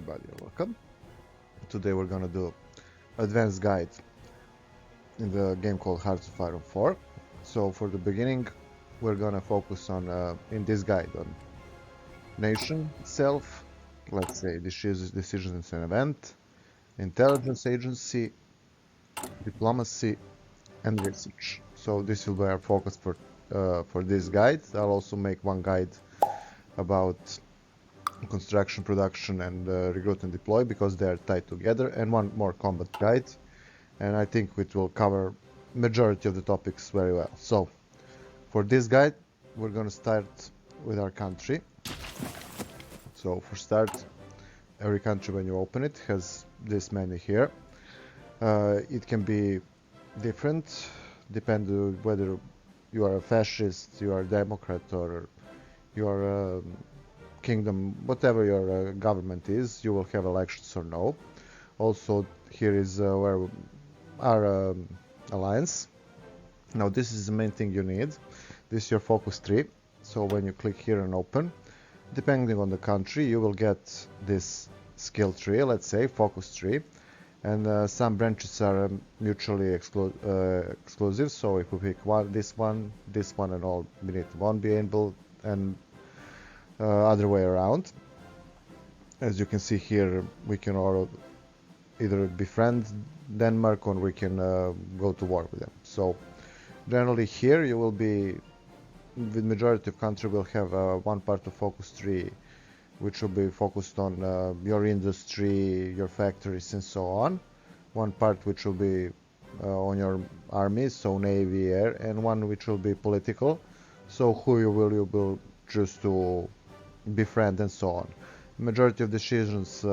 everybody, welcome. Today we're gonna do advanced guide in the game called Hearts of Iron 4. So for the beginning, we're gonna focus on, in this guide, on nation itself, let's say decisions and event, intelligence agency, diplomacy, and research. So this will be our focus for this guide. I'll also make one guide about construction, production, and recruit and deploy because they are tied together, and one more combat guide, and I think it will cover majority of the topics very well. So for this guide we're going to start with our country. So for start, every country when you open it has this menu here. It can be different depending whether you are a fascist, you are a democrat, or you are a kingdom, whatever your government is, you will have elections or no. Also here is where our alliance. Now this is the main thing you need. This is your focus tree. So when you click here and open, depending on the country, you will get this skill tree, let's say focus tree, and some branches are mutually exclusive. So if we pick this one, and all beneath won't be able, and other way around. As you can see here, we can either befriend Denmark or we can go to war with them. So generally here you will be, the majority of country will have one part of focus tree which will be focused on your industry, your factories, and so on. One part which will be on your armies, so navy, air, and one which will be political, so who you will choose to befriend and so on. Majority of decisions,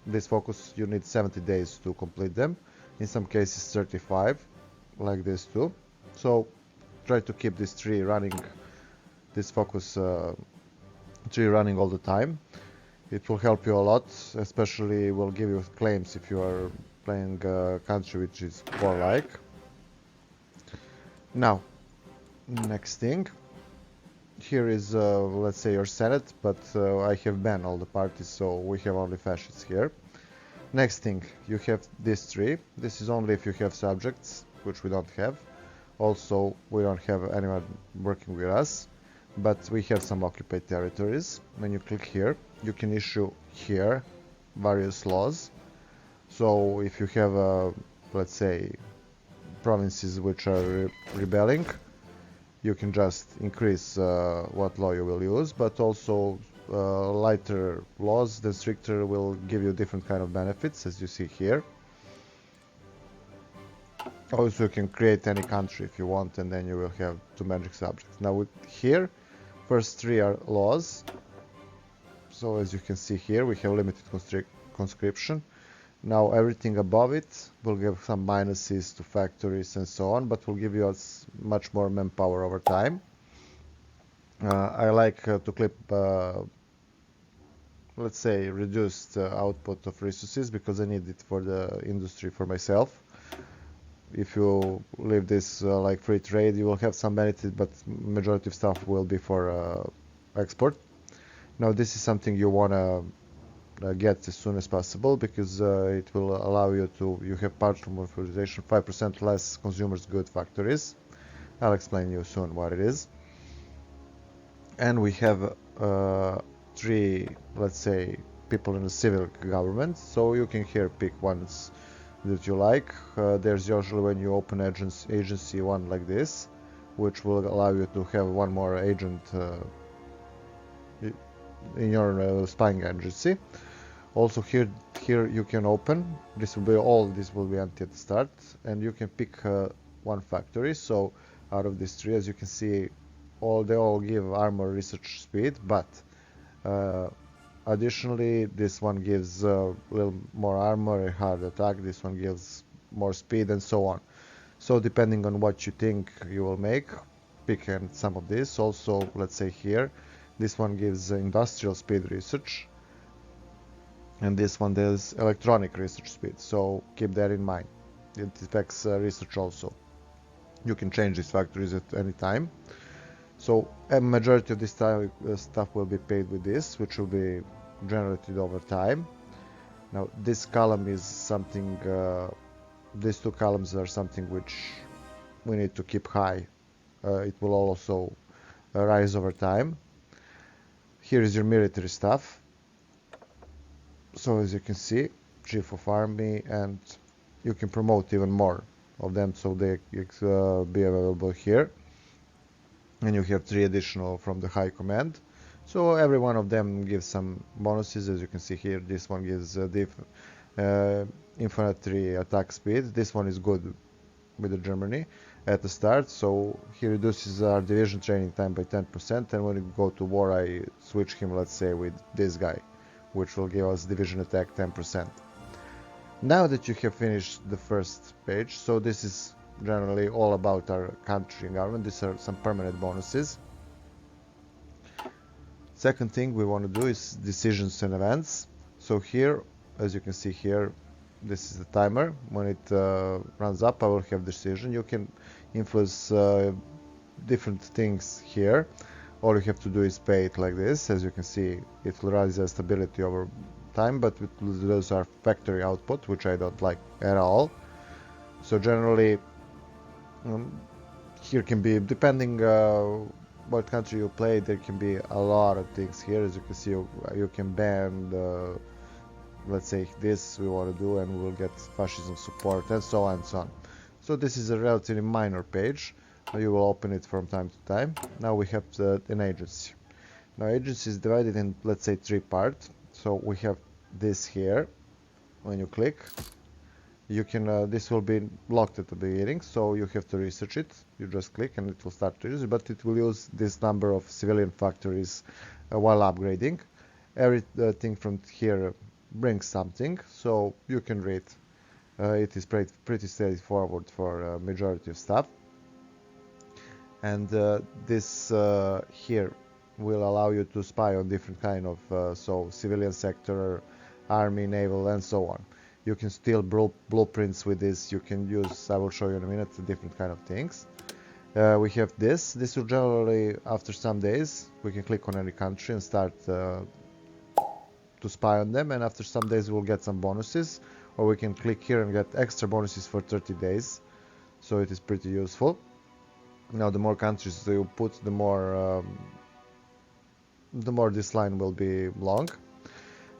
this focus, you need 70 days to complete them. In some cases 35, like this too. So try to keep this tree running, this focus tree running all the time. It will help you a lot, especially will give you claims if you are playing a country which is warlike. Now, next thing. Here is, let's say, your Senate, but I have banned all the parties, so we have only fascists here. Next thing, you have this tree. This is only if you have subjects, which we don't have. Also, we don't have anyone working with us, but we have some occupied territories. When you click here, you can issue here various laws. So if you have, let's say, provinces which are rebelling, you can just increase what law you will use, but also lighter laws, the stricter, will give you different kind of benefits, as you see here. Also, you can create any country if you want, and then you will have two magic subjects. Now here, first three are laws. So as you can see here, we have limited conscription. Now everything above it will give some minuses to factories and so on, but will give you much more manpower over time. I like to clip, let's say, reduced output of resources because I need it for the industry for myself. If you leave this like free trade, you will have some benefit, but majority of stuff will be for export. Now this is something you want to get as soon as possible because it will allow you to, you have partial monopolization, 5% less consumers good factories. I'll explain you soon what it is. And we have three, let's say, people in the civil government, so you can here pick ones that you like. There's usually, when you open agency one like this, which will allow you to have one more agent in your spying agency. Also here you can open, this will be empty at the start, and you can pick one factory. So out of these three, as you can see, they all give armor research speed, but additionally this one gives a little more armor, a hard attack, this one gives more speed, and so on. So depending on what you think you will make, pick some of this. Also, let's say here, this one gives industrial speed research, and this one does electronic research speed, so keep that in mind. It affects research also. You can change these factories at any time. So a majority of this stuff will be paid with this, which will be generated over time. Now this column is something, these two columns are something which we need to keep high. It will also rise over time. Here is your military stuff. So as you can see, Chief of Army, and you can promote even more of them, so they be available here. And you have 3 additional from the High Command. So every one of them gives some bonuses. As you can see here, this one gives infantry attack speed. This one is good with the Germany at the start, so he reduces our division training time by 10%, and when we go to war I switch him, let's say, with this guy, which will give us division attack 10%. Now that you have finished the first page, so this is generally all about our country and government. These are some permanent bonuses. Second thing we want to do is decisions and events. So here, as you can see here, this is the timer. When it runs up, I will have decision. You can influence different things here. All you have to do is pay it like this. As you can see, it will raise the stability over time, but it will lose our factory output, which I don't like at all. So generally, here can be, depending what country you play, there can be a lot of things here. As you can see, you can ban let's say this we want to do, and we will get fascism support, and so on and so on. So this is a relatively minor page. You will open it from time to time. Now we have an agency. Now agency is divided in, let's say, 3 parts. So we have this here. When you click, you can this will be locked at the beginning, so you have to research it. You just click and it will start to use it, but it will use this number of civilian factories while upgrading. Everything from here brings something, so you can read. It is pretty straightforward for majority of stuff. And this here will allow you to spy on different kind of so civilian sector, army, naval, and so on. You can steal blueprints with this. You can use, I will show you in a minute, different kind of things. We have this. This will generally, after some days, we can click on any country and start to spy on them, and after some days we'll get some bonuses, or we can click here and get extra bonuses for 30 days. So it is pretty useful. Now the more countries you put, the more this line will be long.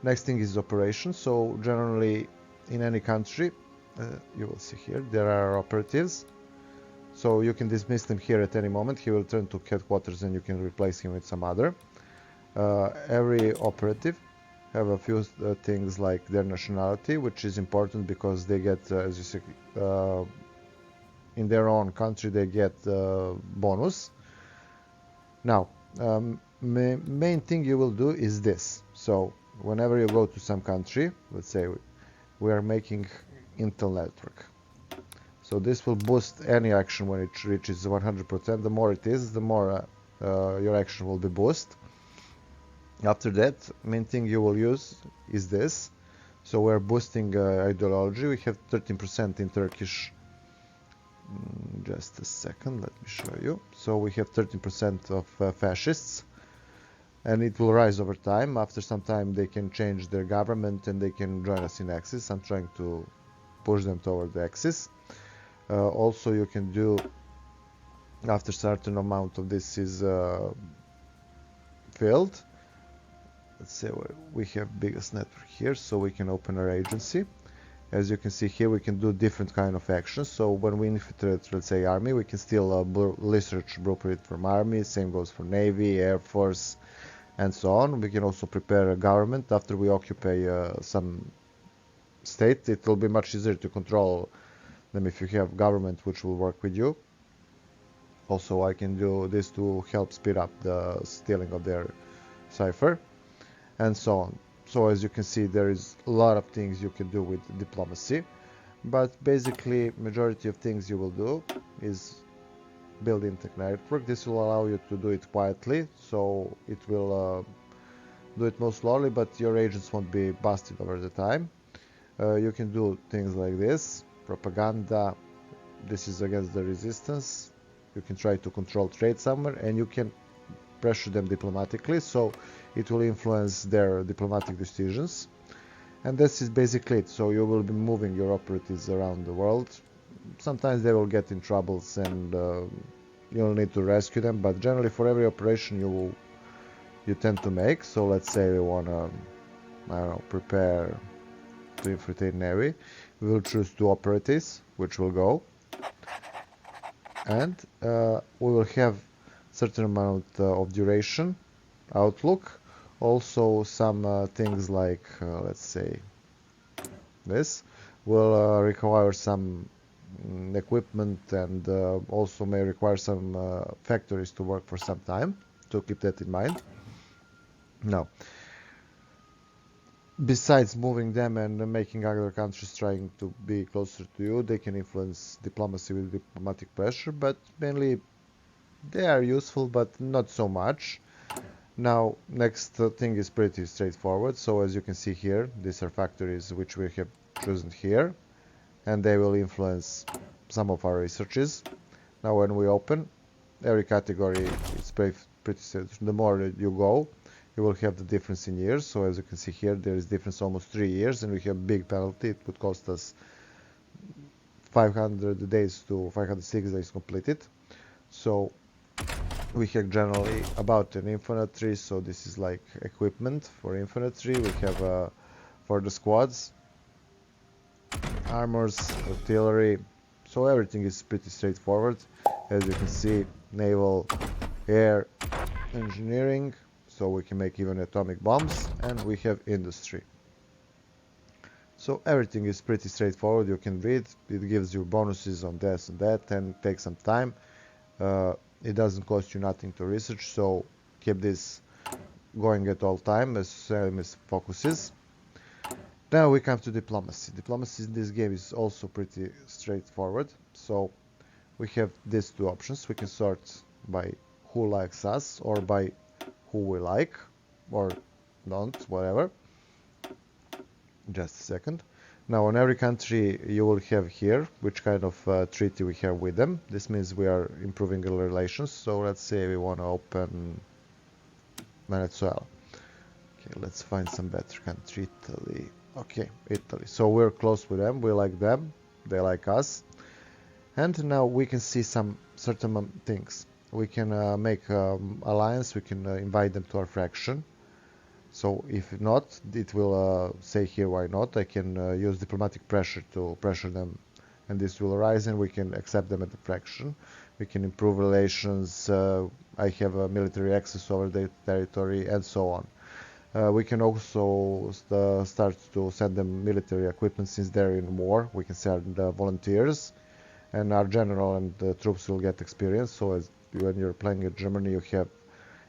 Next thing is operations. So generally in any country, you will see here there are operatives, so you can dismiss them here at any moment. He will turn to headquarters and you can replace him with some other. Every operative have a few things like their nationality, which is important because they get, as you see, in their own country they get bonus. Now main thing you will do is this. So whenever you go to some country, let's say we are making Intel network, so this will boost any action when it reaches 100%. The more it is, the more your action will be boosted. After that, main thing you will use is this. So we're boosting ideology. We have 13% in Turkish. Just a second, let me show you. So we have 13% of fascists, and it will rise over time. After some time they can change their government and they can join us in Axis. I'm trying to push them toward the Axis. Also you can do, after certain amount of this is filled, let's say we have biggest network here, so we can open our agency. As you can see here, we can do different kind of actions. So when we infiltrate, let's say, army, we can steal research blueprint from army. Same goes for navy, air force, and so on. We can also prepare a government. After we occupy some state, it will be much easier to control them if you have government which will work with you. Also, I can do this to help speed up the stealing of their cipher, and so on. So as you can see, there is a lot of things you can do with diplomacy, but basically majority of things you will do is build Intec network. This will allow you to do it quietly, so it will do it more slowly, but your agents won't be busted over the time. You can do things like this, propaganda. This is against the resistance. You can try to control trade somewhere, and you can pressure them diplomatically, so it will influence their diplomatic decisions. And this is basically it. So you will be moving your operatives around the world. Sometimes they will get in troubles and you'll need to rescue them, but generally for every operation you tend to make. So let's say we want to, I don't know, prepare to infiltrate Navy. We will choose 2 operatives, which will go, and we will have certain amount of duration, outlook, also some things like, let's say, this will require some equipment and also may require some factories to work for some time, so keep that in mind. Now, besides moving them and making other countries trying to be closer to you, they can influence diplomacy with diplomatic pressure, but mainly they are useful, but not so much. Now, next thing is pretty straightforward. So as you can see here, these are factories which we have chosen here, and they will influence some of our researches. Now, when we open, every category is pretty the more you go, you will have the difference in years. So as you can see here, there is difference almost 3 years, and we have big penalty. It would cost us 500 days to 506 days completed. So we have generally about an infantry, so this is like equipment for infantry. We have for the squads, armors, artillery, so everything is pretty straightforward. As you can see, naval, air, engineering, so we can make even atomic bombs, and we have industry. So everything is pretty straightforward. You can read, it gives you bonuses on this and that, and take some time. It doesn't cost you nothing to research, so keep this going at all time, as same as focuses. Now we come to diplomacy. Diplomacy in this game is also pretty straightforward. So we have these 2 options. We can sort by who likes us or by who we like or don't, whatever. Just a second. Now on every country you will have here which kind of treaty we have with them. This means we are improving our relations. So let's say we want to open Venezuela. Okay, let's find some better country. Italy. Okay, Italy. So we're close with them, we like them, they like us. And now we can see some certain things. We can make alliance, we can invite them to our faction. So if not, it will say here why not. I can use diplomatic pressure to pressure them, and this will arise, and we can accept them at the faction. We can improve relations, I have a military access over their territory, and so on. We can also start to send them military equipment since they're in war. We can send volunteers, and our general and the troops will get experience. So as when you're playing in Germany, you have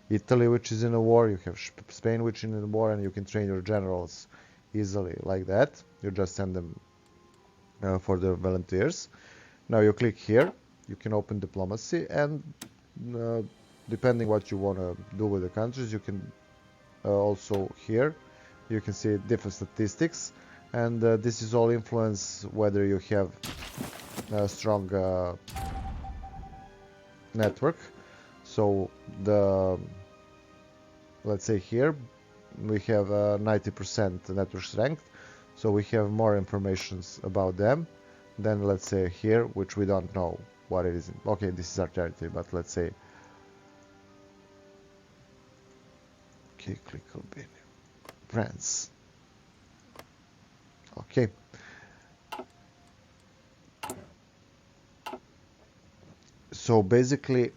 Italy, which is in a war, you have Spain, which is in a war, and you can train your generals easily like that. You just send them for the volunteers. Now you click here, you can open diplomacy, and depending what you want to do with the countries, you can also here you can see different statistics, and this is all influence whether you have a strong network. So let's say here we have 90% network strength, so we have more information about them than let's say here, which we don't know what it is. Okay, this is our territory, but let's say okay, click Albania, France. Okay. So basically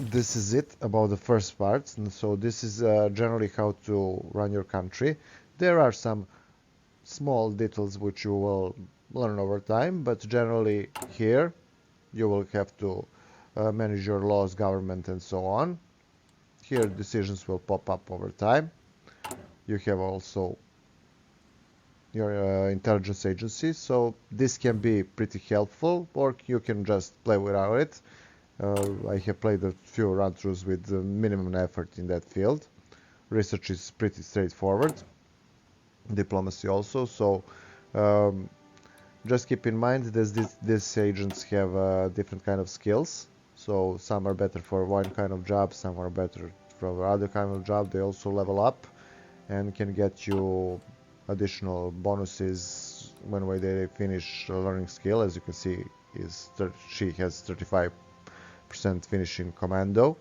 this is it about the first part. And so this is generally how to run your country. There are some small details which you will learn over time, but generally here you will have to manage your laws, government, and so on. Here decisions will pop up over time. You have also your intelligence agency, so this can be pretty helpful, or you can just play without it. I have played a few run-throughs with minimum effort in that field. Research is pretty straightforward. Diplomacy also, so just keep in mind that these agents have different kind of skills. So some are better for one kind of job, some are better for other kind of job. They also level up and can get you additional bonuses when they finish a learning skill. As you can see, she has 35% finishing commando.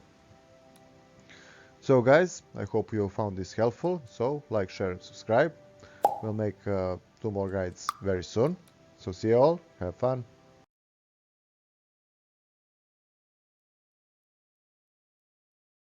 So guys, I hope you found this helpful. So like, share, and subscribe. We'll make 2 more guides very soon. So see you all, have fun.